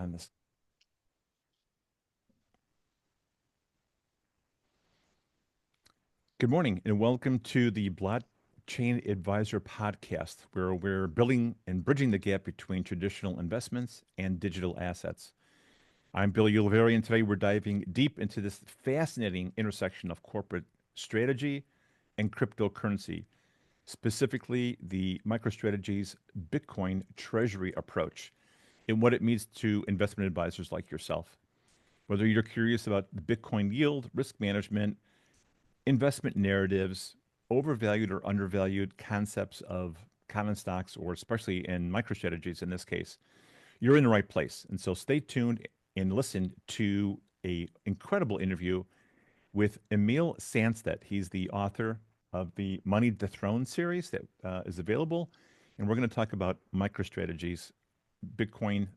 on this. Good morning and welcome to the Blockchain Advisor podcast, where we're building and bridging the gap between traditional investments and digital assets. I'm Bill Ulivari, and today we're diving deep into this fascinating intersection of corporate strategy and cryptocurrency, specifically the MicroStrategy's Bitcoin treasury approach and what it means to investment advisors like yourself. Whether you're curious about the Bitcoin yield, risk management, investment narratives, overvalued or undervalued concepts of common stocks, or especially in MicroStrategies in this case, you're in the right place. And so stay tuned and listen to an incredible interview with Emil Sandstedt. He's the author of the Money Dethroned series that is available. And we're going to talk about MicroStrategy's Bitcoin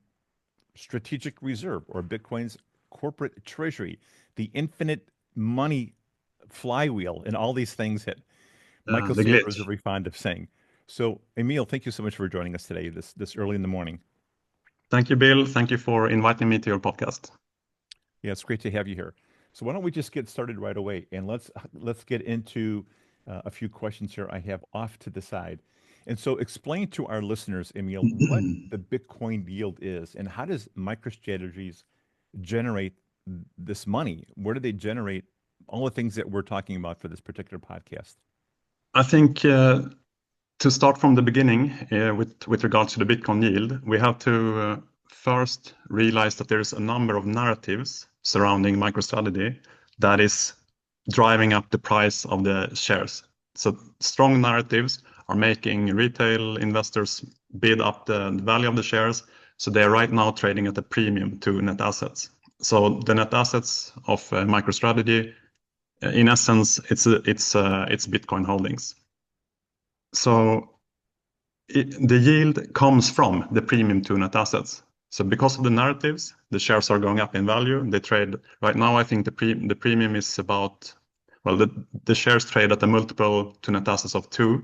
strategic reserve, or Bitcoin's corporate treasury, the infinite money flywheel, and all these things that Michael Saylor is very fond of saying. So, Emil, thank you so much for joining us today, this early in the morning. Thank you, Bill. Thank you for inviting me to your podcast. Yeah, it's great to have you here. So why don't we just get started right away, and let's get into a few questions here I have off to the side. And so explain to our listeners, Emil, what the Bitcoin yield is, and how does MicroStrategies generate this money? Where do they generate all the things that we're talking about for this particular podcast? I think to start from the beginning with regards to the Bitcoin yield, we have to first realize that there's a number of narratives surrounding MicroStrategy that is driving up the price of the shares. So strong narratives are making retail investors bid up the value of the shares. So they're right now trading at a premium to net assets. So the net assets of MicroStrategy, in essence, it's Bitcoin holdings. So the yield comes from the premium to net assets. So because of the narratives, the shares are going up in value. They trade right now. I think the premium is about, well, the shares trade at a multiple to net assets of 2,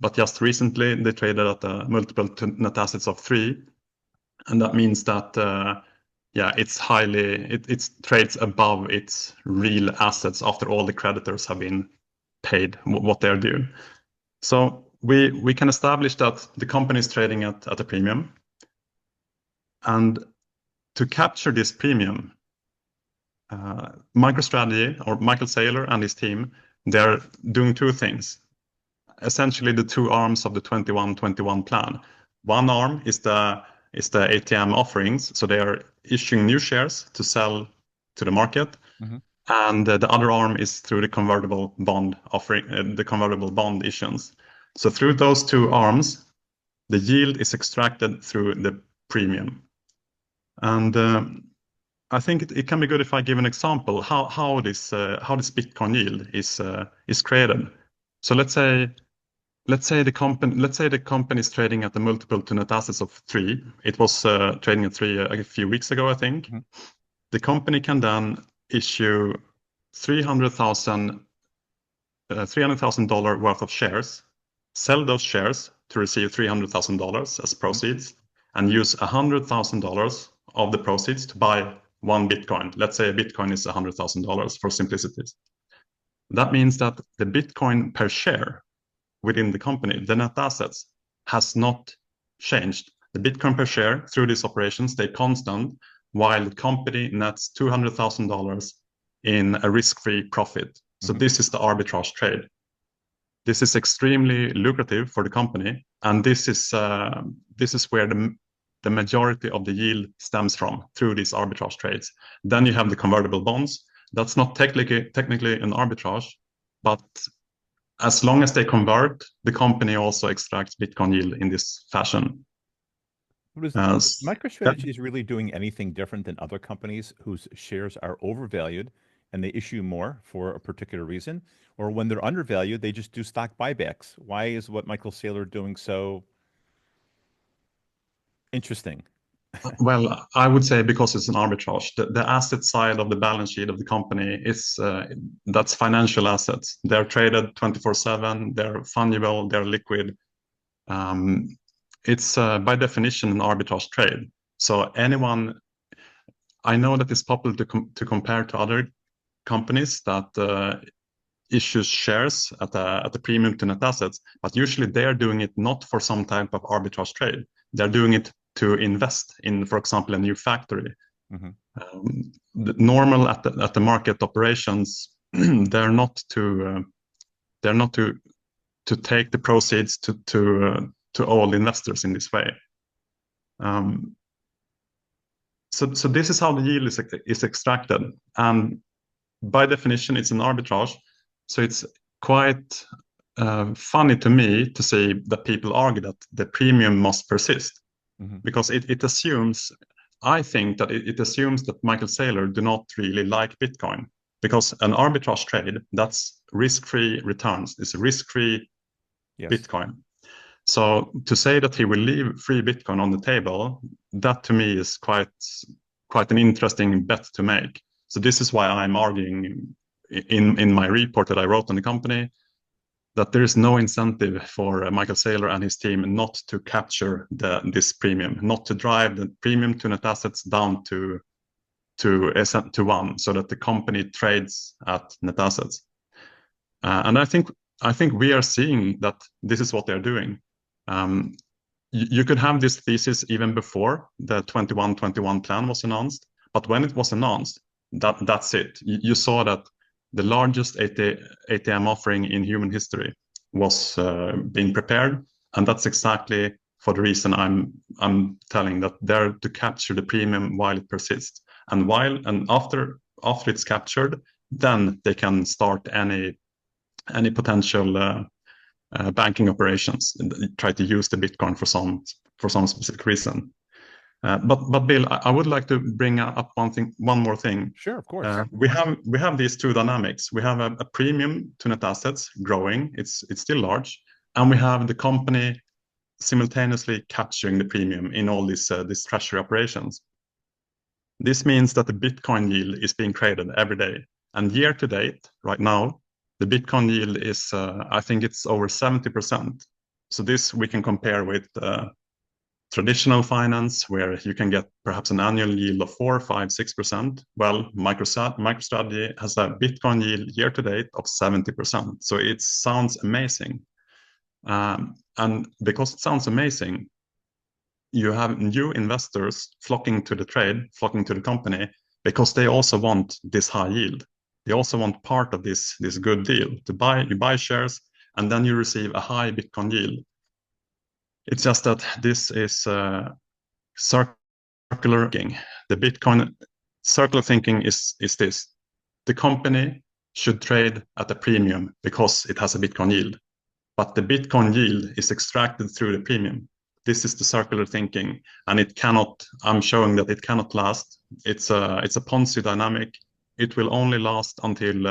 but just recently they traded at a multiple to net assets of 3, and that means that it trades above its real assets after all the creditors have been paid what they're due. So we can establish that the company is trading at a premium, and to capture this premium, MicroStrategy, or Michael Saylor and his team, they're doing two things. Essentially, the two arms of the 21-21 plan. One arm is the ATM offerings, so they are issuing new shares to sell to the market, and the other arm is through the convertible bond offering, the convertible bond issuance. So through those two arms, the yield is extracted through the premium. And I think it can be good if I give an example how this Bitcoin yield is created. So let's say the company is trading at a multiple to net assets of 3. It was trading at 3 a few weeks ago, I think. The company can then issue $300,000 worth of shares, sell those shares to receive $300,000 as proceeds, and use $100,000 of the proceeds to buy one Bitcoin. Let's say a Bitcoin is $100,000 for simplicity. That means that the Bitcoin per share within the company, the net assets, has not changed. The Bitcoin per share through these operations stay constant, while the company nets $200,000 in a risk-free profit. So this is the arbitrage trade. This is extremely lucrative for the company, and this is where the majority of the yield stems from, through these arbitrage trades. Then you have the convertible bonds. That's not technically an arbitrage, but as long as they convert, the company also extracts Bitcoin yield in this fashion. MicroStrategy is really doing anything different than other companies whose shares are overvalued and they issue more for a particular reason? Or when they're undervalued, they just do stock buybacks? Why is what Michael Saylor doing so interesting? Well, I would say because it's an arbitrage. The asset side of the balance sheet of the company is that's financial assets. They're traded 24/7. They're fungible. They're liquid. It's by definition an arbitrage trade. So I know that it's popular to compare to other companies that issues shares at a premium to net assets, but usually they are doing it not for some type of arbitrage trade. They're doing it to invest in, for example, a new factory. The normal at the market operations, they're not to take the proceeds to all investors in this way. So this is how the yield is extracted, and by definition, it's an arbitrage. So it's quite funny to me to see that people argue that the premium must persist, because it assumes, I think that it assumes that Michael Saylor do not really like Bitcoin, because an arbitrage trade, that's risk-free returns. It's a risk-free Bitcoin. So to say that he will leave free Bitcoin on the table, that to me is quite an interesting bet to make. So this is why I'm arguing in my report that I wrote on the company that there is no incentive for Michael Saylor and his team not to capture this premium, not to drive the premium to net assets down to 1, so that the company trades at net assets. And I think we are seeing that this is what they're doing. You could have this thesis even before the 21-21 plan was announced, but when it was announced, that's it. You saw that the largest ATM offering in human history was being prepared, and that's exactly for the reason I'm telling, that they're to capture the premium while it persists, and after it's captured, then they can start any potential banking operations and try to use the Bitcoin for some specific reason. But Bill, I would like to bring up one more thing. Sure, of course. We have these two dynamics. We have a premium to net assets growing; it's still large, and we have the company simultaneously capturing the premium in all these treasury operations. This means that the Bitcoin yield is being created every day, and year to date, right now, the Bitcoin yield is I think it's over 70%. So this we can compare with traditional finance, where you can get perhaps an annual yield of 4, 5, 6%. Well, MicroStrategy has a Bitcoin yield year to date of 70%. So it sounds amazing. And because it sounds amazing, you have new investors flocking to the trade, flocking to the company, because they also want this high yield. They also want part of this good deal. You buy shares, and then you receive a high Bitcoin yield. It's just that this is circular thinking. The Bitcoin circular thinking is this: the company should trade at a premium because it has a Bitcoin yield, but the Bitcoin yield is extracted through the premium. This is the circular thinking, and it cannot. I'm showing that it cannot last. It's a Ponzi dynamic. It will only last until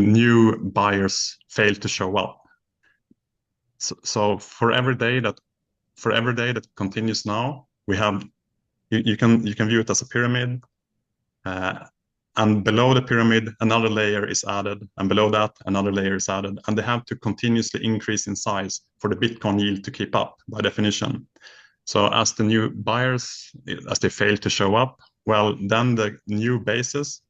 new buyers fail to show up. So for every day that continues now, we have you can view it as a pyramid, and below the pyramid another layer is added, and below that another layer is added, and they have to continuously increase in size for the Bitcoin yield to keep up by definition. So as the new buyers, as they fail to show up, well, then the new bases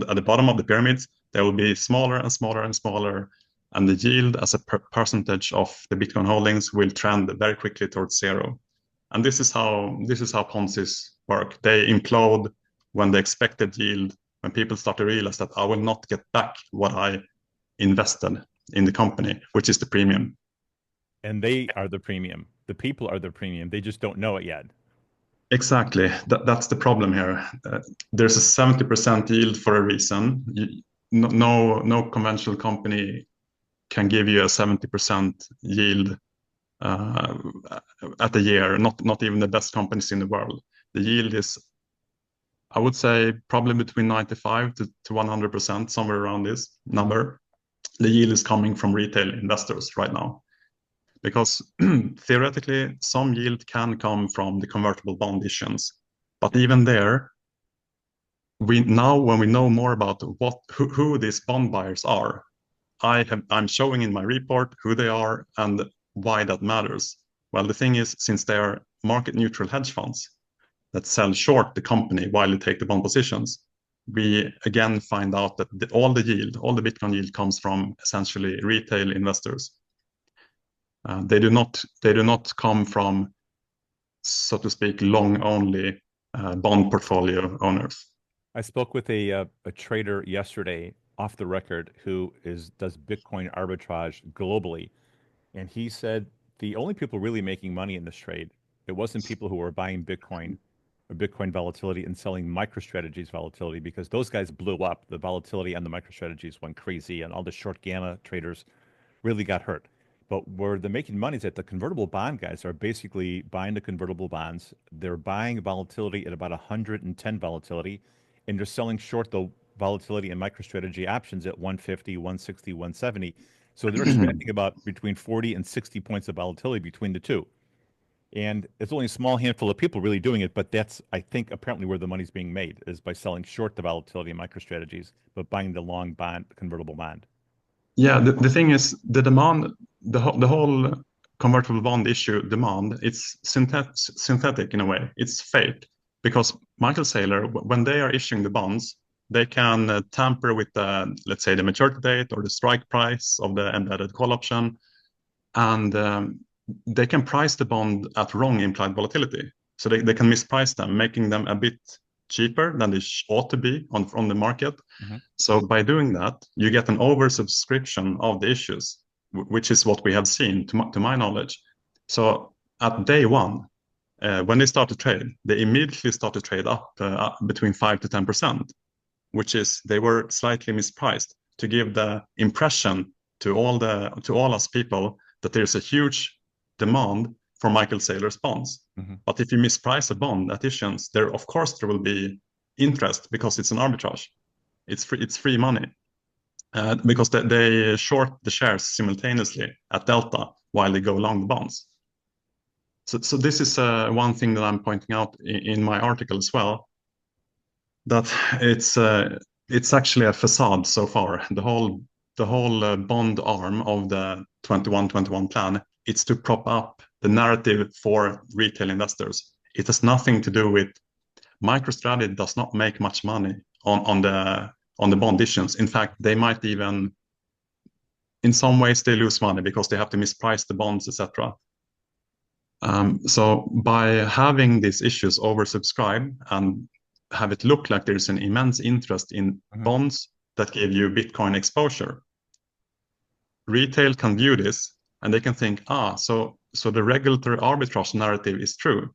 at the bottom of the pyramids, they will be smaller and smaller and smaller, and the yield as a percentage of the Bitcoin holdings will trend very quickly towards zero. And this is how Ponzi's work. They implode when the expected yield, when people start to realize that I will not get back what I invested in the company, which is the premium. And they are the premium. The people are the premium. They just don't know it yet. Exactly. That's the problem here. There's a 70% yield for a reason. No conventional company can give you a 70% yield at a year. Not even the best companies in the world. The yield is, I would say, probably between 95 to 100%, somewhere around this number. The yield is coming from retail investors right now, because theoretically some yield can come from the convertible bond issuance, but even there, when we know more about who these bond buyers are, I'm showing in my report who they are and why that matters. Well, the thing is, since they are market neutral hedge funds that sell short the company while they take the bond positions, we again find out that all the Bitcoin yield comes from essentially retail investors. They do not come from, so to speak, long only bond portfolio owners. I spoke with a trader yesterday off the record who does Bitcoin arbitrage globally, and he said the only people really making money in this trade, it wasn't people who were buying Bitcoin or Bitcoin volatility and selling MicroStrategy's volatility, because those guys blew up. The volatility on the MicroStrategies went crazy, and all the short gamma traders really got hurt. But where they're making money is that the convertible bond guys are basically buying the convertible bonds. They're buying volatility at about 110 volatility, and they're selling short the volatility and MicroStrategy options at 150, 160, 170. So they're extracting about between 40 and 60 points of volatility between the two. And it's only a small handful of people really doing it, but that's, I think, apparently where the money's being made is by selling short the volatility and MicroStrategies, but buying the long bond, convertible bond. Yeah, the thing is, the demand, the whole convertible bond issue demand, it's synthetic in a way. It's fake because Michael Saylor, when they are issuing the bonds, they can tamper with the, let's say, the maturity date or the strike price of the embedded call option, and they can price the bond at wrong implied volatility. So they can misprice them, making them a bit cheaper than they ought to be on the market. Mm-hmm. So by doing that, you get an oversubscription of the issues, which is what we have seen, to my knowledge. So at day one, when they start to trade, they immediately start to trade up between 5 to 10%, which is they were slightly mispriced to give the impression to all us people that there's a huge demand for Michael Saylor's bonds. Mm-hmm. But if you misprice a bond at issuance, of course there will be interest because it's an arbitrage. It's free money because they short the shares simultaneously at delta while they go long the bonds. So this is one thing that I'm pointing out in my article as well, that it's actually a facade so far. The whole bond arm of the 21-21 plan, it's to prop up the narrative for retail investors. It has nothing to do with MicroStrategy. Does not make much money on the bond issuance. In fact, they might even, in some ways, they lose money because they have to misprice the bonds, etc. So by having these issues oversubscribed and have it look like there's an immense interest in bonds that give you Bitcoin exposure, retail can view this and they can think, so the regulatory arbitrage narrative is true.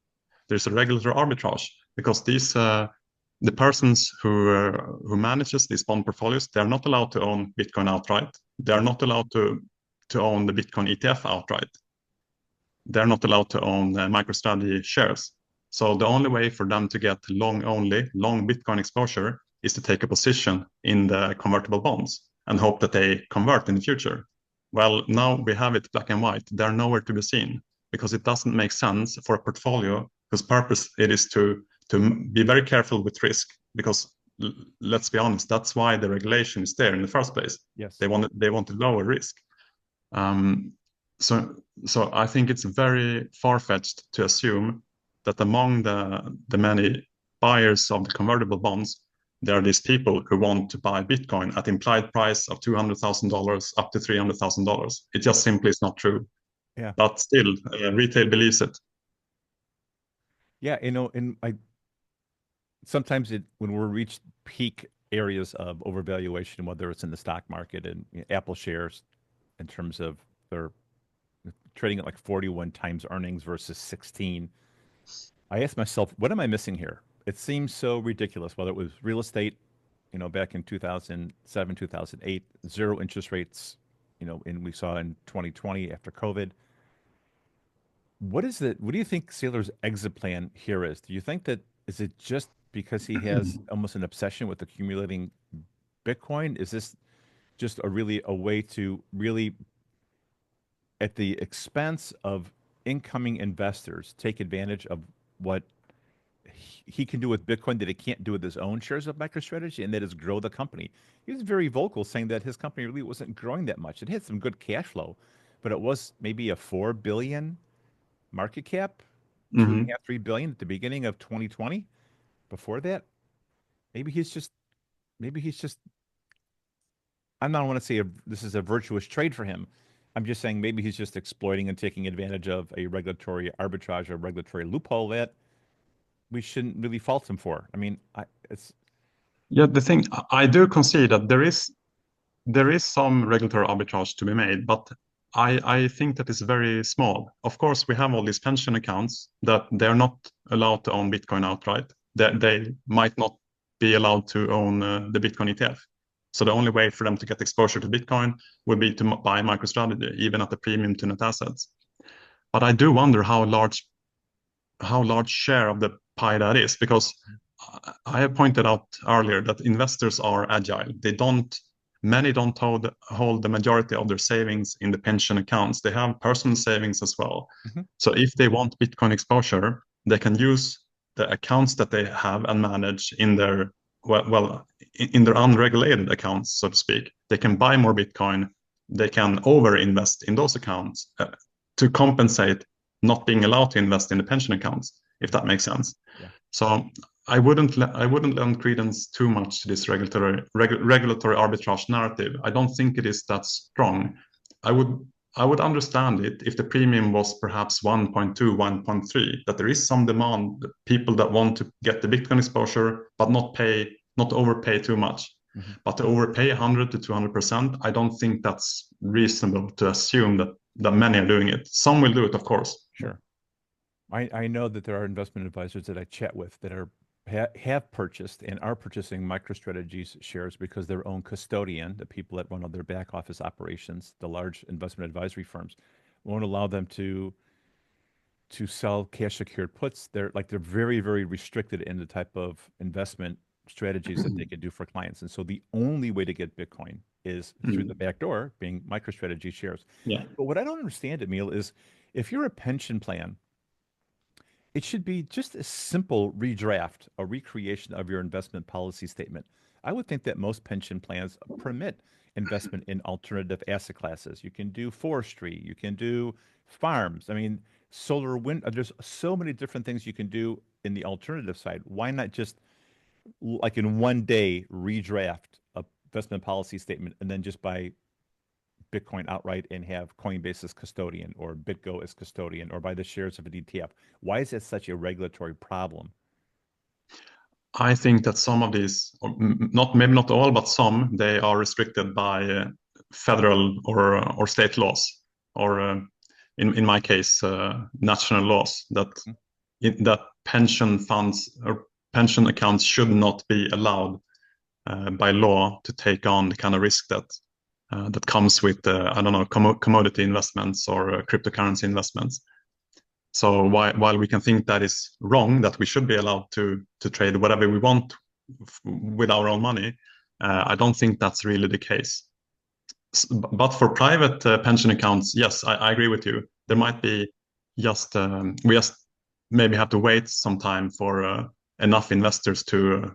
There's a regulatory arbitrage because these the persons who manages these bond portfolios, they're not allowed to own Bitcoin outright. They're not allowed to own the Bitcoin ETF outright. They're not allowed to own MicroStrategy shares. So the only way for them to get long Bitcoin exposure is to take a position in the convertible bonds and hope that they convert in the future. Well, now we have it black and white. They're nowhere to be seen because it doesn't make sense for a portfolio whose purpose it is to be very careful with risk, because let's be honest, that's why the regulation is there in the first place. Yes. They want to lower risk. So I think it's very far-fetched to assume that among the many buyers of the convertible bonds, there are these people who want to buy Bitcoin at implied price of $200,000 up to $300,000. It just simply is not true. Yeah. But still, retail believes it. Yeah, and sometimes when we reach peak areas of overvaluation, whether it's in the stock market and Apple shares, in terms of their trading at like 41 times earnings versus 16, I asked myself, what am I missing here? It seems so ridiculous, whether it was real estate, back in 2007, 2008, zero interest rates, and we saw in 2020 after COVID. What do you think Saylor's exit plan here is? Do you think is it just because he has almost an obsession with accumulating Bitcoin? Is this just a way to really, at the expense of incoming investors, take advantage of what he can do with Bitcoin that he can't do with his own shares of MicroStrategy, and that is grow the company? He was very vocal saying that his company really wasn't growing that much. It had some good cash flow, but it was maybe a 4 billion market cap. two and a Hmm. half, 3 billion at the beginning of 2020. Before that, maybe he's just, maybe he's just. I don't want to say this is a virtuous trade for him. I'm just saying maybe he's just exploiting and taking advantage of a regulatory arbitrage or regulatory loophole that we shouldn't really fault him for. I mean, it's Yeah, the thing I do concede that there is some regulatory arbitrage to be made, but I think that is very small. Of course, we have all these pension accounts that they're not allowed to own Bitcoin outright. They might not be allowed to own the Bitcoin ETF. So the only way for them to get exposure to Bitcoin would be to buy MicroStrategy, even at the premium to net assets. But I do wonder how large share of the pie that is, because I have pointed out earlier that investors are agile. Many don't hold the majority of their savings in the pension accounts. They have personal savings as well. Mhm. So if they want Bitcoin exposure, they can use the accounts that they have and manage in their in their unregulated accounts, so to speak. They can buy more Bitcoin. They can over invest in those accounts to compensate not being allowed to invest in the pension accounts, if that makes sense. Yeah. So I wouldn't lend credence too much to this regulatory arbitrage narrative. I don't think it is that strong. I would understand it if the premium was perhaps 1.2, 1.3, that there is some demand, people that want to get the Bitcoin exposure, but not overpay too much. Mhm. But to overpay 100 to 200%, I don't think that's reasonable to assume that many are doing it. Some will do it, of course. Sure. I know that there are investment advisors that I chat with that have purchased and are purchasing MicroStrategy's shares because their own custodian, the people that run all their back office operations, the large investment advisory firms, won't allow them to sell cash secured puts. They're very, very restricted in the type of investment strategies that they can do for clients. And so the only way to get Bitcoin is through the Mm. back door, being MicroStrategy shares. Yeah. But what I don't understand, Emil, is if you're a pension plan, it should be just a simple redraft, a recreation of your investment policy statement. I would think that most pension plans permit investment in alternative asset classes. You can do forestry, you can do farms. I mean, solar, wind, there's so many different things you can do in the alternative side. Why not just like in one day redraft a investment policy statement and then just buy Bitcoin outright and have Coinbase as custodian or BitGo as custodian or buy the shares of an ETF? Why is that such a regulatory problem? I think that some of these, or not maybe not all, but some, they are restricted by federal or state laws, or in my case, national laws Hmm? that pension funds or pension accounts should not be allowed by law to take on the kind of risk that comes with I don't know, commodity investments or cryptocurrency investments. So while we can think that is wrong, that we should be allowed to trade whatever we want with our own money, I don't think that's really the case. But for private pension accounts, yes, I agree with you. There might be we just maybe have to wait some time for enough investors to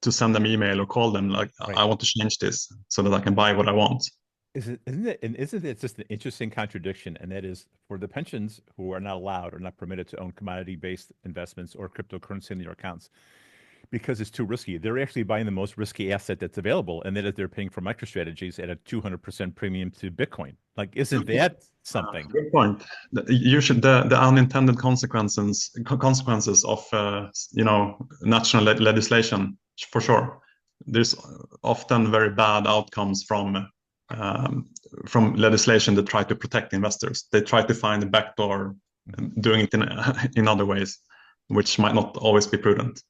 send them email or call them like, Right. I want to change this so that I can buy what I want. Isn't it just an interesting contradiction? And that is for the pensions who are not allowed or not permitted to own commodity-based investments or cryptocurrency in their accounts because it's too risky. They're actually buying the most risky asset that's available, and that is they're paying for MicroStrategies at a 200% premium to Bitcoin. Like, isn't that something? Good point. The unintended consequences of national legislation, for sure. There's often very bad outcomes from legislation that try to protect investors. They try to find a backdoor, Mhm. doing it in other ways, which might not always be prudent.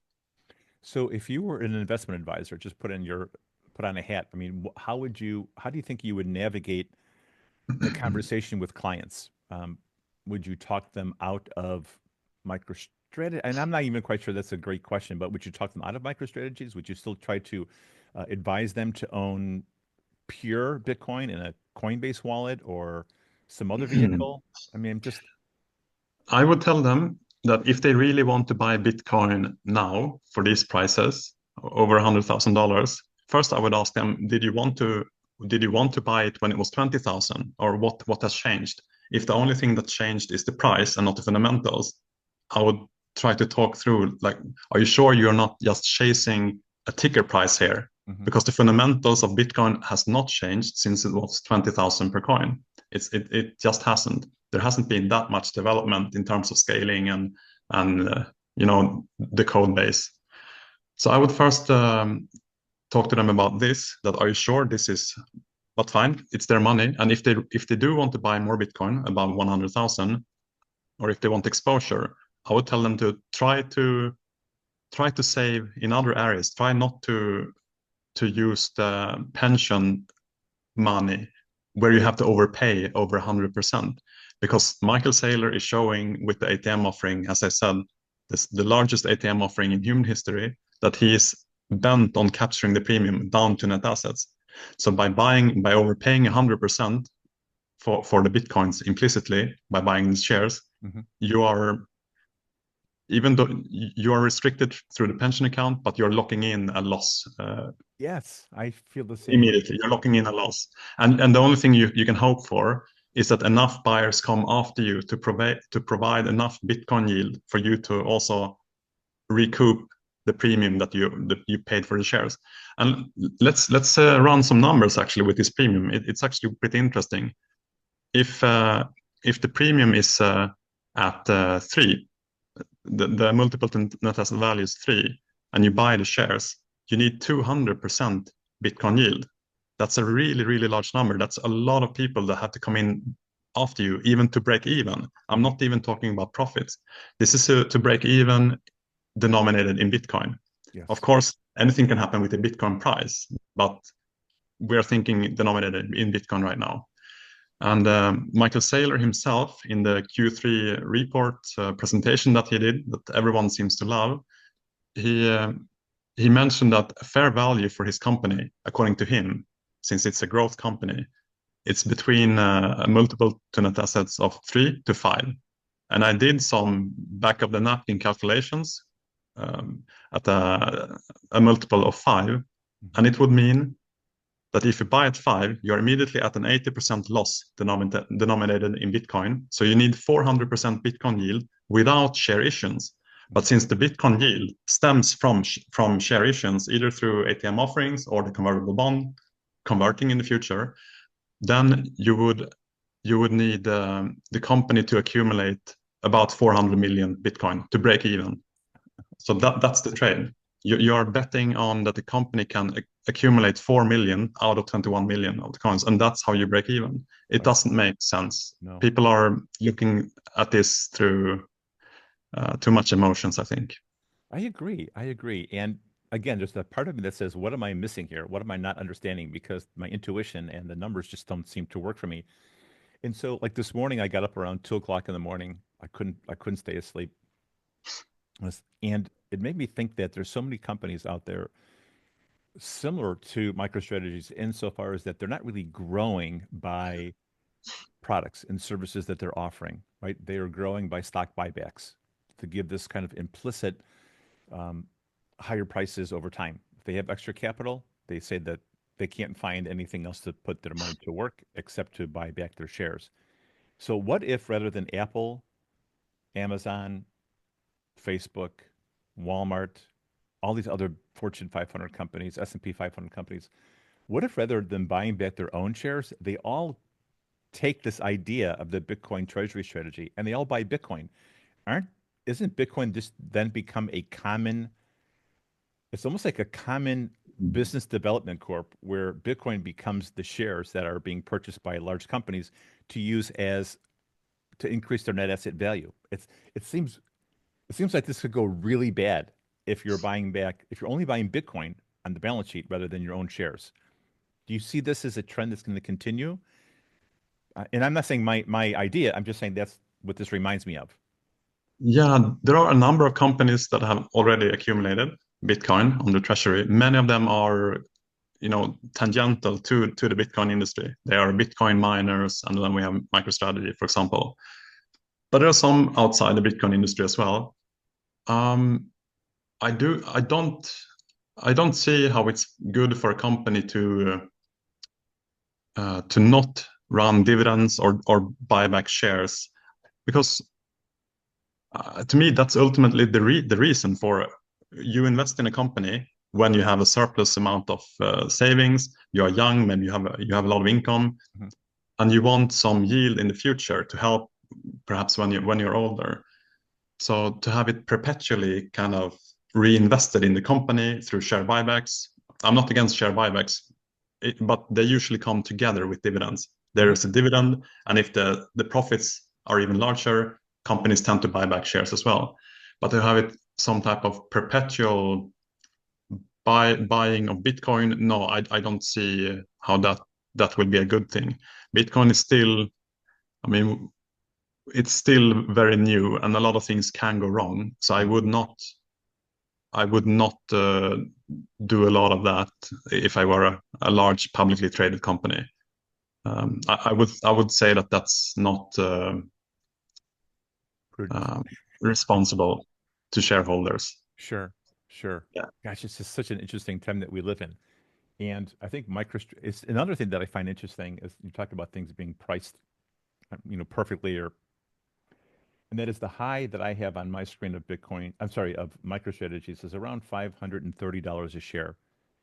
So if you were an investment advisor, just put on a hat. I mean, how do you think you would navigate the conversation with clients? Would you talk them out of MicroStrategy? And I'm not even quite sure that's a great question, but would you talk them out of MicroStrategies? Would you still try to advise them to own pure Bitcoin in a Coinbase wallet or some other vehicle? I mean, I'm just, I would tell them that if they really want to buy Bitcoin now for these prices, over $100,000, first I would ask them, did you want to buy it when it was 20,000, or what has changed? If the only thing that changed is the price and not the fundamentals, I would try to talk through, like, are you sure you're not just chasing a ticker price here? Because the fundamentals of Bitcoin has not changed since it was 20,000 per coin. It just hasn't. There hasn't been that much development in terms of scaling and the code base. So I would first talk to them about this. That, are you sure this is? But fine, it's their money, and if they do want to buy more Bitcoin above 100,000, or if they want exposure, I would tell them to try to save in other areas. Try not to use the pension money where you have to overpay over 100%. Because Michael Saylor is showing with the ATM offering, as I said, the largest ATM offering in human history, that he is bent on capturing the premium down to net assets. So by overpaying 100% for the Bitcoins implicitly, by buying these shares, you are, even though you are restricted through the pension account, but you're locking in a loss. Yes, I feel the same way. Immediately, you're locking in a loss. And the only thing you can hope for is that enough buyers come after you to provide enough Bitcoin yield for you to also recoup the premium that you paid for the shares. And let's run some numbers actually with this premium. It's actually pretty interesting. If the premium is at 3, the multiple to net asset value is 3, and you buy the shares, you need 200% Bitcoin yield. That's a really, really large number. That's a lot of people that have to come in after you, even to break even. I'm not even talking about profits. This is to break even, denominated in Bitcoin. Yes. Of course, anything can happen with the Bitcoin price, but we're thinking denominated in Bitcoin right now. And Michael Saylor himself, in the Q3 report presentation that he did, that everyone seems to love, he mentioned that fair value for his company, according to him, since it's a growth company, it's between a multiple to net assets of 3 to 5. And I did some back of the napkin calculations at a multiple of 5, and it would mean that if you buy at 5, you're immediately at an 80% loss denominated in Bitcoin. So you need 400% Bitcoin yield without share issuance. But since the Bitcoin yield stems from share issuance, either through ATM offerings or the convertible bond converting in the future, then you would need the company to accumulate about 400 million Bitcoin to break even. So that's the trade. You are betting on that the company can accumulate 4 million out of 21 million of the coins, and that's how you break even. It doesn't make sense. No. People are looking at this through too much emotions, I think. I agree. And again, there's that part of me that says, what am I missing here? What am I not understanding? Because my intuition and the numbers just don't seem to work for me. And so, like this morning, I got up around 2 o'clock in the morning. I couldn't stay asleep. And it made me think that there's so many companies out there similar to MicroStrategies insofar as that they're not really growing by products and services that they're offering, right? They are growing by stock buybacks to give this kind of implicit higher prices over time. If they have extra capital, they say that they can't find anything else to put their money to work except to buy back their shares. So what if rather than Apple, Amazon, Facebook, Walmart, all these other Fortune 500 companies, S&P 500 companies, what if rather than buying back their own shares, they all take this idea of the Bitcoin treasury strategy and they all buy Bitcoin? Aren't isn't Bitcoin just then become a common, it's almost like a common business development corp where Bitcoin becomes the shares that are being purchased by large companies to use as to increase their net asset value. It seems it seems like this could go really bad if you're only buying Bitcoin on the balance sheet rather than your own shares. Do you see this as a trend that's going to continue? And I'm not saying my idea. I'm just saying that's what this reminds me of. Yeah, there are a number of companies that have already accumulated Bitcoin on the treasury. Many of them are, tangential to the Bitcoin industry. They are Bitcoin miners, and then we have MicroStrategy, for example. But there are some outside the Bitcoin industry as well. I don't see how it's good for a company to not run dividends or buy back shares, because To me, that's ultimately the reason for you invest in a company when you have a surplus amount of savings. You are young, maybe you have a lot of income, Mhm. and you want some yield in the future to help perhaps when you're older. So to have it perpetually kind of reinvested in the company through share buybacks. I'm not against share buybacks, but they usually come together with dividends. There Mhm. is a dividend, and if the profits are even larger, companies tend to buy back shares as well. But to have it some type of perpetual buying of Bitcoin, no, I don't see how that will be a good thing. Bitcoin is still, I mean, it's still very new, and a lot of things can go wrong. So I would not do a lot of that if I were a large publicly traded company. I would say that that's not Prudent. uh, responsible to shareholders. Sure, sure. Yeah. Gosh, it's just such an interesting time that we live in. And I think it's another thing that I find interesting is you talk about things being priced, perfectly, and that is the high that I have on my screen of Bitcoin. I'm sorry, of MicroStrategies is around $530 a share.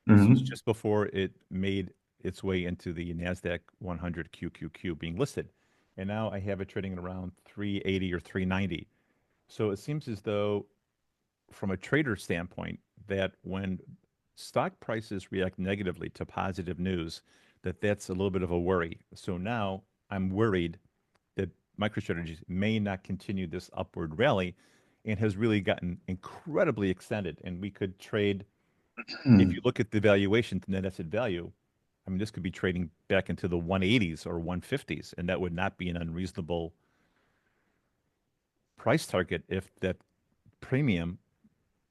This was Mhm. just before it made its way into the Nasdaq 100 QQQ being listed, and now I have it trading at around 380 or 390. So it seems as though from a trader standpoint that when stock prices react negatively to positive news, that's a little bit of a worry. So now I'm worried that MicroStrategy may not continue this upward rally and has really gotten incredibly extended. And we could trade, if you look at the valuation to net asset value, I mean, this could be trading back into the 180s or 150s, and that would not be an unreasonable price target if that premium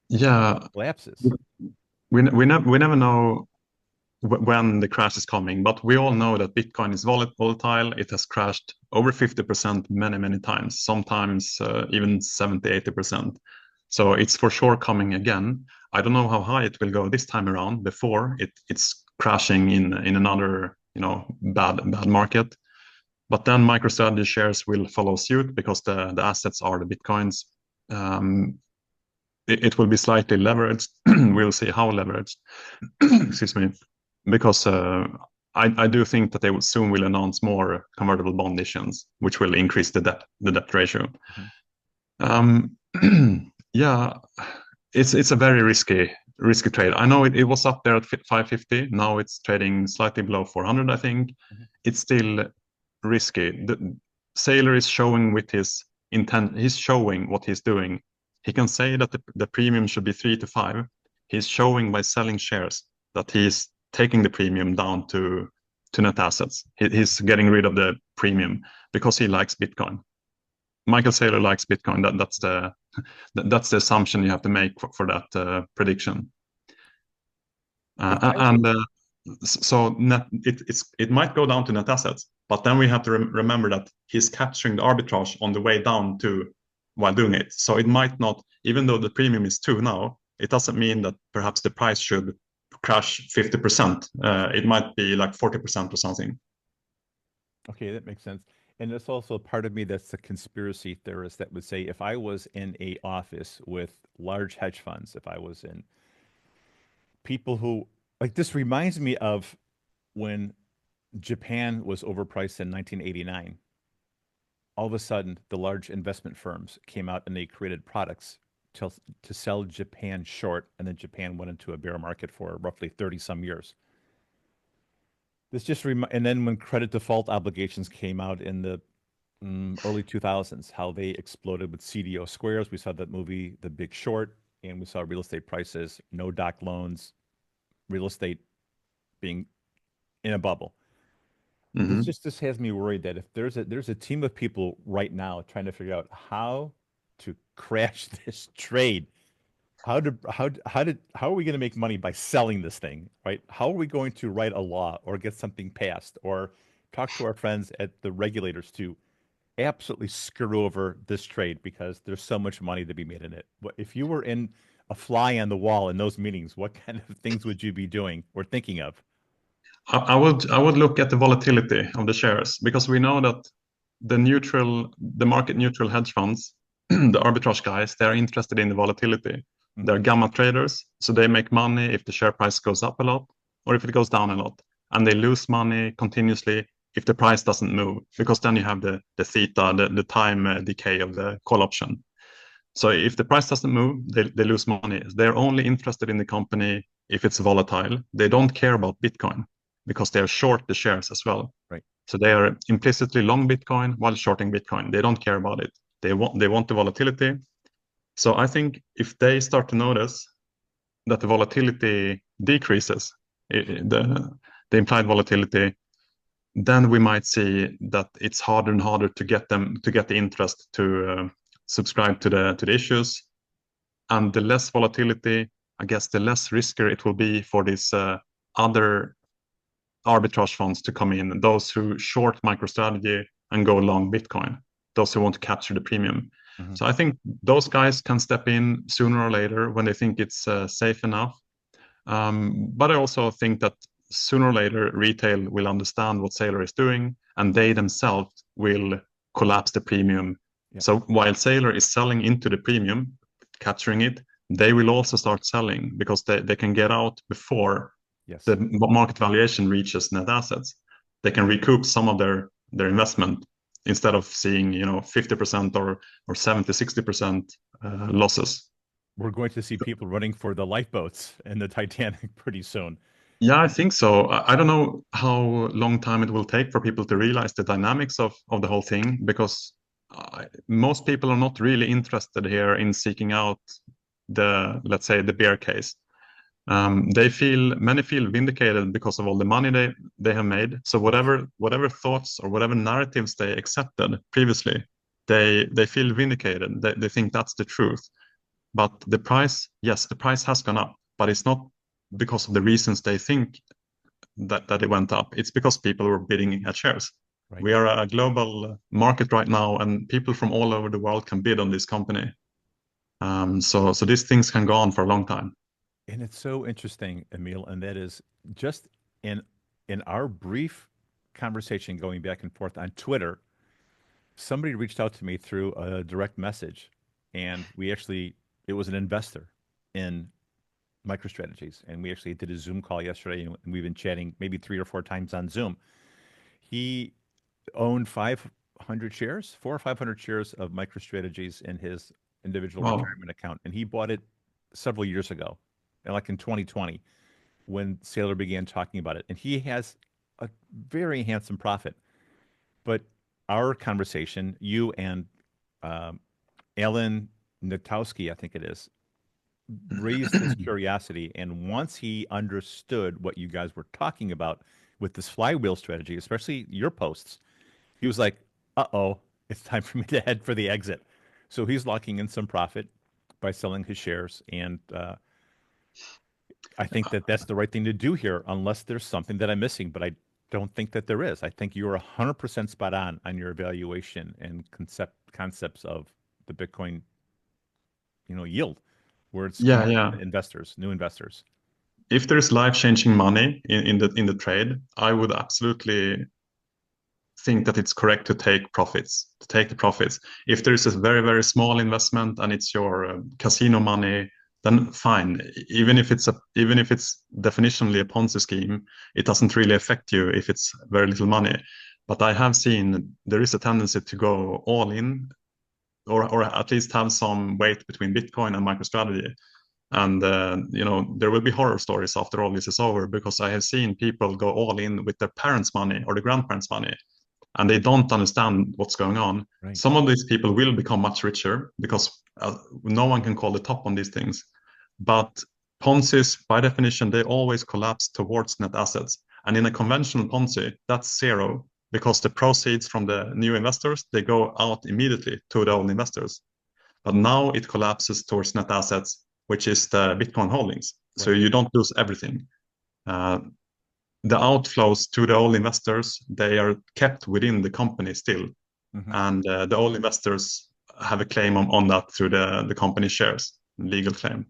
Yeah, collapses. we never know when the crash is coming, but we all know that Bitcoin is volatile. It has crashed over 50% many times, sometimes even 70, 80%. So it's for sure coming again. I don't know how high it will go this time around before it's crashing in another, bad market. But then MicroStrategy shares will follow suit because the assets are the Bitcoins. Um, it will be slightly leveraged. We'll see how leveraged. Excuse me, because I do think that they will soon will announce more convertible bond issues, which will increase the debt ratio. Mhm. Um, yeah, it's a very risky trade. I know it was up there at 550. Now it's trading slightly below 400. I think Mhm. it's still risky. The Saylor is showing with his intent. He's showing what he's doing. He can say that the premium should be 3 to 5. He's showing by selling shares that he's taking the premium down to net assets. He's getting rid of the premium because he likes Bitcoin. Michael Saylor likes Bitcoin. That's the assumption you have to make for that prediction. If I And was, so it might go down to net assets, but then we have to remember that he's capturing the arbitrage on the way down to while doing it. So it might not, even though the premium is 2 now, it doesn't mean that perhaps the price should crash 50%. It might be like 40% or something. okay, that makes sense. And there's also a part of me that's a conspiracy theorist that would say if I was in a office with large hedge funds, if I was in people who like this reminds me of when Japan was overpriced in 1989. All of a sudden, the large investment firms came out and they created products to sell Japan short, and then Japan went into a bear market for roughly 30 some years. And then when credit default obligations came out in the early 2000s, how they exploded with CDO squares. We saw that movie, The Big Short, and we saw real estate prices, no doc loans, real estate being in a bubble. Hmm. This has me worried that if there's a team of people right now trying to figure out how to crash this trade, how are we going to make money by selling this thing, right? How are we going to write a law or get something passed or talk to our friends at the regulators to absolutely screw over this trade because there's so much money to be made in it. If you were in a fly on the wall in those meetings, what kind of things would you be doing or thinking of? I would look at the volatility of the shares because we know that the market neutral hedge funds. the arbitrage guys, they're interested in the volatility. They're gamma traders, so they make money if the share price goes up a lot or if it goes down a lot. And they lose money continuously if the price doesn't move, because then you have the theta, the time decay of the call option. So if the price doesn't move, they lose money. They're only interested in the company if it's volatile. They don't care about Bitcoin because they're short the shares as well. Right. So they are implicitly long Bitcoin while shorting Bitcoin. They don't care about it. They want the volatility. So I think if they start to notice that the volatility decreases, the implied volatility, then we might see that it's harder and harder to get them to get the interest to subscribe to the issues. And the less volatility, I guess, the less riskier it will be for these other arbitrage funds to come in, those who short MicroStrategy and go long Bitcoin, those who want to capture the premium. Mm-hmm. So I think those guys can step in sooner or later when they think it's safe enough. But I also think that sooner or later, retail will understand what Saylor is doing, and they themselves will collapse the premium. Yeah. So while Saylor is selling into the premium, capturing it, they will also start selling because they can get out before Yes. the market valuation reaches net assets. They can recoup some of their investment instead of seeing 50% or 70, 60% losses. We're going to see people running for the lifeboats in the Titanic pretty soon. Yeah, I think so. I don't know how long time it will take for people to realize the dynamics of the whole thing, because most people are not really interested here in seeking out let's say, the bear case. Many feel vindicated because of all the money they have made. So whatever thoughts or whatever narratives they accepted previously, they feel vindicated. They think that's the truth. But the price, yes, the price has gone up, but it's not because of the reasons they think that it went up. It's because people were bidding at shares. Right. We are a global market right now, and people from all over the world can bid on this company. So these things can go on for a long time. And it's so interesting, Emil, and that is just in in our brief conversation going back and forth on Twitter, somebody reached out to me through a direct message, and it was an investor in MicroStrategies, and we actually did a Zoom call yesterday, and we've been chatting maybe 3 or 4 times on Zoom. He owned 500 shares, 400 or 500 shares of MicroStrategies in his individual Wow. retirement account, and he bought it several years ago, like in 2020, when Saylor began talking about it. And he has a very handsome profit. But our conversation, you and um, Alan Natowski, I think it is, raised his curiosity. And once he understood what you guys were talking about with this flywheel strategy, especially your posts, he was like, uh-oh, it's time for me to head for the exit. So he's locking in some profit by selling his shares. And I think that that's the right thing to do here, unless there's something that I'm missing. But I don't think that there is. I think you're 100% spot on your evaluation and concepts of the Bitcoin, yield, where it's Yeah, coming yeah. from investors, new investors. If there's life-changing money in the trade, I would absolutely think that it's correct to take the profits. If there is a very, very small investment and it's your casino money, then fine. Even if it's definitionally a Ponzi scheme, it doesn't really affect you if it's very little money. But I have seen there is a tendency to go all in, or at least have some weight between Bitcoin and MicroStrategy. And there will be horror stories after all this is over, because I have seen people go all in with their parents' money or the grandparents' money, and they don't understand what's going on. Right. Some of these people will become much richer because no one can call the top on these things. But Ponzi's, by definition, they always collapse towards net assets. And in a conventional Ponzi, that's zero, because the proceeds from the new investors, they go out immediately to the old investors. But now it collapses towards net assets, which is the Bitcoin holdings. So Right. you don't lose everything. Uh, the outflows to the old investors, they are kept within the company still. Hmm. And the old investors have a claim on that through the company shares, legal claim.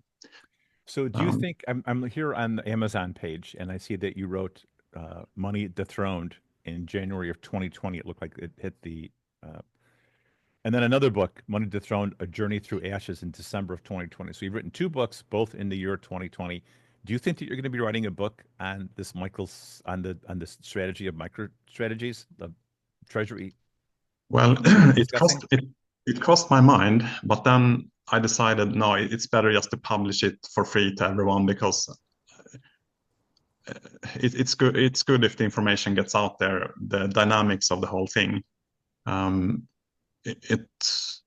So do you Um, think I'm here on the Amazon page, and I see that you wrote Money Dethroned in January of 2020. It looked like it hit the uh, And then another book, Money Dethroned, A Journey Through Ashes in December of 2020. So you've written two books, both in the year 2020. Do you think that you're going to be writing a book on this Michael's on the strategy of MicroStrategies, the treasury Well, that we've been it discussing? it crossed my mind, but then I decided no, it's better just to publish it for free to everyone because it's good. It's good if the information gets out there, the dynamics of the whole thing. Um,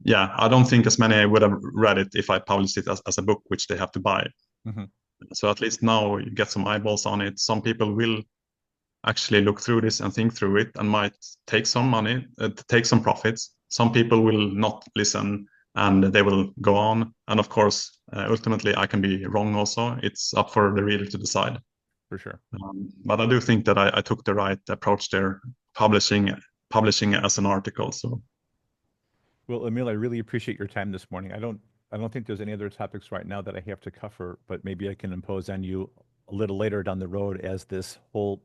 yeah, I don't think as many would have read it if I published it as a book, which they have to buy. Hmm. So at least now you get some eyeballs on it. Some people will actually look through this and think through it and might take some money, take some profits. Some people will not listen and they will go on. And of course, ultimately, I can be wrong also. It's up for the reader to decide. For sure. But I do think that I took the right approach there, publishing as an article. So Well, Emil, I really appreciate your time this morning. I don't think there's any other topics right now that I have to cover, but maybe I can impose on you a little later down the road as this whole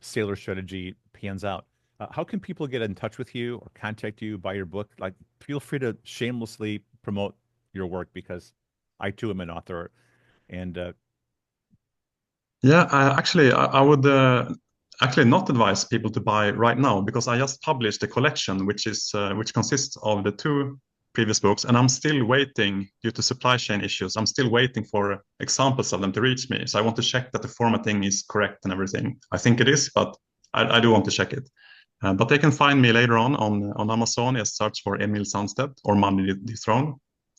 Saylor strategy pans out. How can people get in touch with you or contact you, buy your book? Like, feel free to shamelessly promote your work because I too am an author. And yeah, I would actually not advise people to buy right now because I just published a collection which consists of the two previous books, and I'm still waiting due to supply chain issues. I'm still waiting for examples of them to reach me. So I want to check that the formatting is correct and everything. I think it is, but I do want to check it. But they can find me later on Amazon. Just search for Emil Sandstedt or Money Dethroned.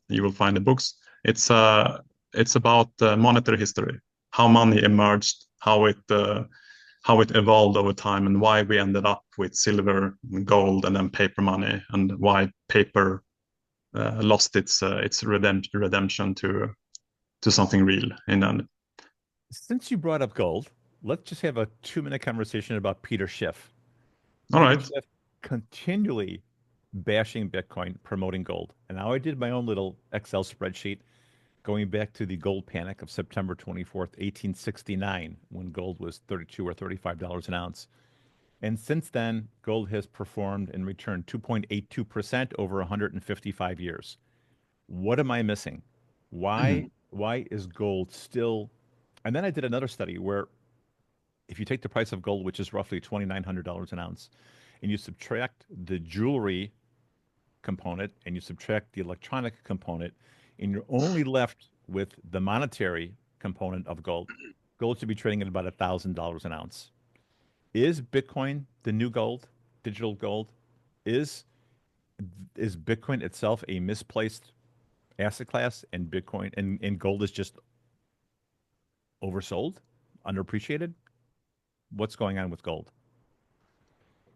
You will find the books. It's about monetary history, how money emerged, how it evolved over time, and why we ended up with silver, gold, and then paper money, and why paper lost its redemption to something real in the end. since you brought up gold, let's just have a 2 minute conversation about Peter Schiff. All Peter right. Schiff continually bashing Bitcoin, promoting gold. And now I did my own little Excel spreadsheet going back to the gold panic of September 24th, 1869, when gold was 32 or $35 an ounce. And since then, gold has performed and returned 2.82% over 155 years. What am I missing? Why is gold still? And then I did another study where if you take the price of gold, which is roughly $2,900 an ounce, and you subtract the jewelry component and you subtract the electronic component, and you're only left with the monetary component of gold, gold should be trading at about $1,000 an ounce. Is Bitcoin the new gold, digital gold? Is is Bitcoin itself a misplaced asset class and Bitcoin and gold is just oversold, underappreciated? What's going on with gold?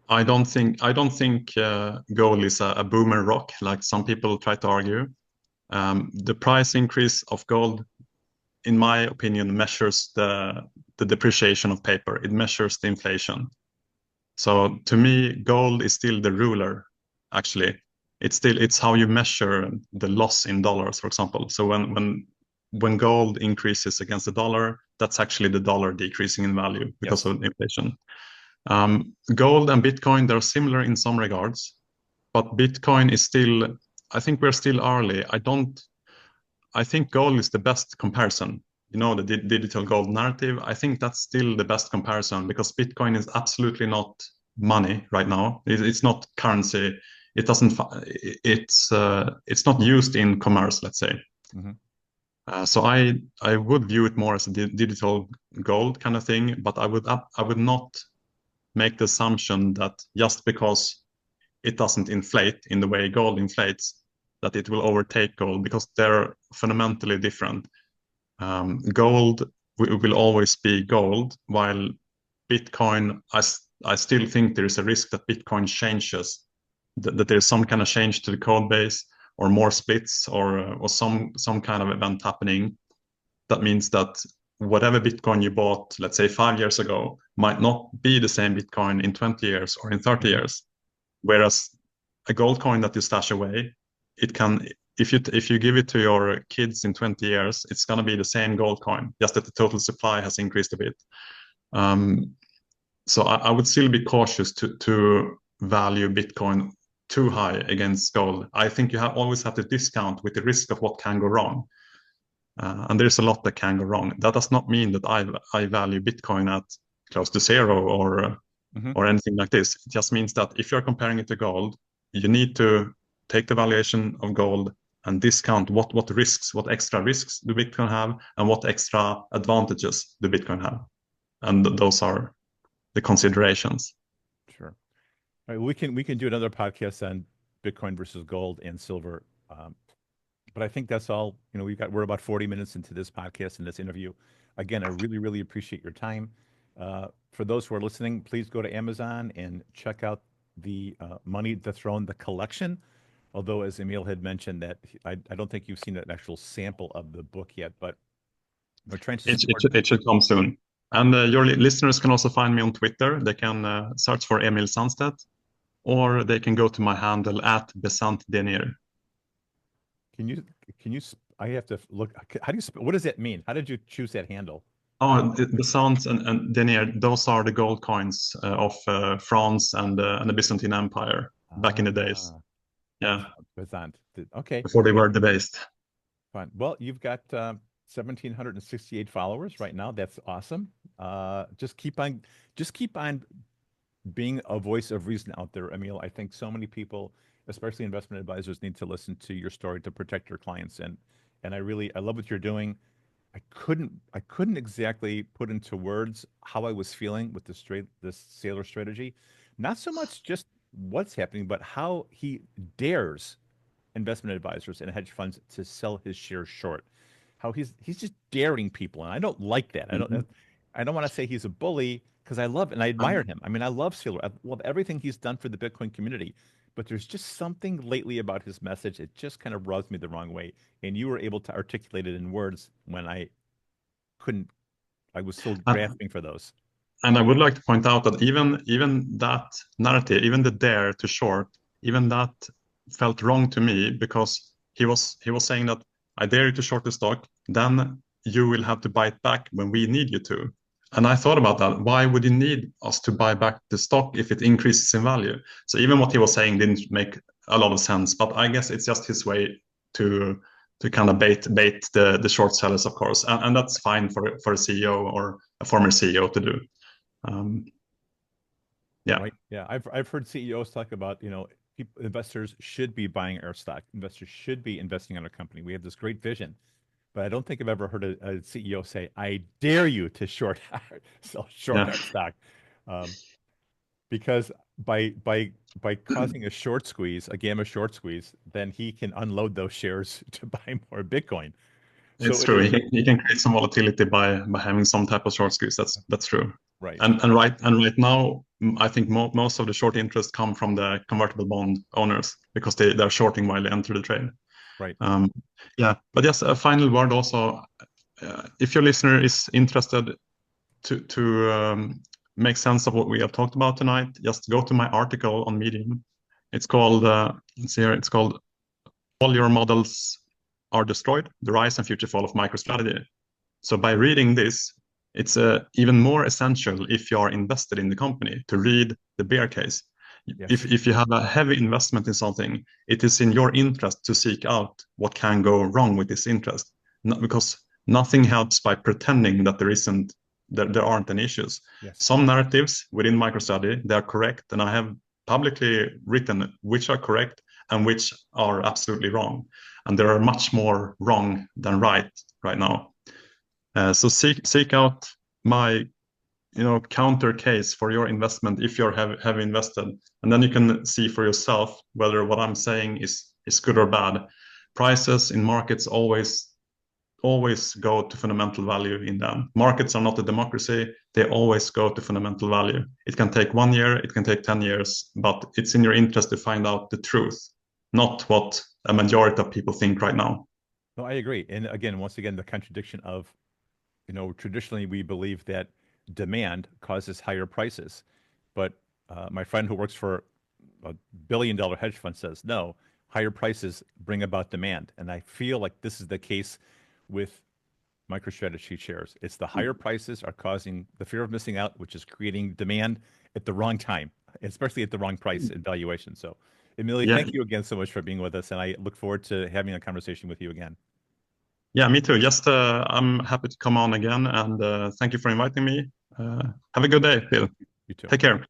I don't think gold is a boomer rock like some people try to argue. The price increase of gold, in my opinion, measures the depreciation of paper. It measures the inflation. So to me, gold is still the ruler. Actually, it's how you measure the loss in dollars, for example. So when gold increases against the dollar, that's actually the dollar decreasing in value because Yes. of inflation. Gold and Bitcoin, they're similar in some regards, but Bitcoin is still, I think we're still early. I think gold is the best comparison. You know, the digital gold narrative. I think that's still the best comparison because Bitcoin is absolutely not money right now. It's not currency. It doesn't. It's not used in commerce. Let's say. Hmm. So I would view it more as a digital gold kind of thing, but I would not make the assumption that just because it doesn't inflate in the way gold inflates, that it will overtake gold because they're fundamentally different. Gold will always be gold, while Bitcoin, I still think there is a risk that Bitcoin changes, that there's some kind of change to the code base or more splits or some kind of event happening. That means that whatever Bitcoin you bought, let's say 5 years ago, might not be the same Bitcoin in 20 years or in 30 Hmm. years. Whereas a gold coin that you stash away, it can, if you give it to your kids in 20 years, it's going to be the same gold coin, just that the total supply has increased a bit. Um, so I would still be cautious to value Bitcoin too high against gold. I think you always have to discount with the risk of what can go wrong. And there's a lot that can go wrong. That does not mean that I value Bitcoin at close to zero Hmm. or anything like this. It just means that if you're comparing it to gold, you need to take the valuation of gold and discount what risks, what extra risks do Bitcoin have, and what extra advantages do Bitcoin have. And those are the considerations. Sure. All right, we can do another podcast on Bitcoin versus gold and silver. But I think that's all. We're about 40 minutes into this podcast and this interview. Again, I really, really appreciate your time. For those who are listening, please go to Amazon and check out the Money the Throne, the collection. Although, as Emil had mentioned, that I don't think you've seen an actual sample of the book yet, but we're trying to support. It should come soon. And your listeners can also find me on Twitter. They can search for Emil Sandstedt, or they can go to my handle at besantdenir. Can you I have to look. How do you? What does that mean? How did you choose that handle? Oh, the Sans and denier, those are the gold coins of France and the Byzantine Empire back in the days. Ah, Yeah, Bezant. Okay, before they were debased. fine. Well, you've got 1,768 followers right now. That's awesome. Just keep on being a voice of reason out there, Emil. I think so many people, especially investment advisors, need to listen to your story to protect your clients. And I love what you're doing. I couldn't exactly put into words how I was feeling with this Saylor strategy. Not so much just what's happening, but how he dares investment advisors and hedge funds to sell his shares short. How he's just daring people, and I don't like that. Mhm. I don't want to say he's a bully because I love and I admire Um, him. I mean, I love Saylor. I love everything he's done for the Bitcoin community. But there's just something lately about his message. It just kind of rubs me the wrong way. And you were able to articulate it in words when couldn't. I was still and, grasping for those. and I would like to point out that even that narrative, even the dare to short, even that felt wrong to me because he was saying that I dare you to short the stock, then you will have to buy it back when we need you to. And I thought about that. Why would you need us to buy back the stock if it increases in value? So even what he was saying didn't make a lot of sense. But I guess it's just his way to to kind of bait the short sellers, of course, and that's fine for a CEO or a former CEO to do. Um, yeah, Right. Yeah. I've heard CEOs talk about, investors should be buying our stock. Investors should be investing in our company. We have this great vision, but I don't think I've ever heard a CEO say, "I dare you to short yeah. our stock," um, because by causing a short squeeze, a gamma short squeeze, then he can unload those shares to buy more Bitcoin. So It's it true. is He can create some volatility by having some type of short squeeze. That's true. right. And right now, I think most of the short interest come from the convertible bond owners because they're shorting while they enter the trade. Right. Um, yeah, but yes, a final word also. If your listener is interested to make sense of what we have talked about tonight, just go to my article on Medium. It's called let's see here. It's called "All Your Models Are Destroyed: The Rise and Future Fall of MicroStrategy." So by reading this, it's even more essential if you are invested in the company to read the bear case. Yes. If you have a heavy investment in something, it is in your interest to seek out what can go wrong with this interest. Not because nothing helps by pretending that there aren't any issues. Yes. Some narratives within MicroStrategy, they are correct, and I have publicly written which are correct and which are absolutely wrong. And there are much more wrong than right now. So seek out my counter case for your investment if you're have invested, and then you can see for yourself whether what I'm saying is good or bad. Prices in markets always go to fundamental value in them. Markets are not a democracy. They always go to fundamental value. It can take 1 year, it can take 10 years, but it's in your interest to find out the truth, not what a majority of people think right now. No, I agree. And again, once again, the contradiction of, traditionally we believe that demand causes higher prices. But my friend who works for a $1 billion hedge fund says, no, higher prices bring about demand. And I feel like this is the case with MicroStrategy shares. It's the higher prices are causing the fear of missing out, which is creating demand at the wrong time, especially at the wrong price and valuation. So Emilio, Yeah, thank you again so much for being with us, and I look forward to having a conversation with you again. yeah, me too. Just I'm happy to come on again, and thank you for inviting me. Have a good day, Phil. You too. Take care.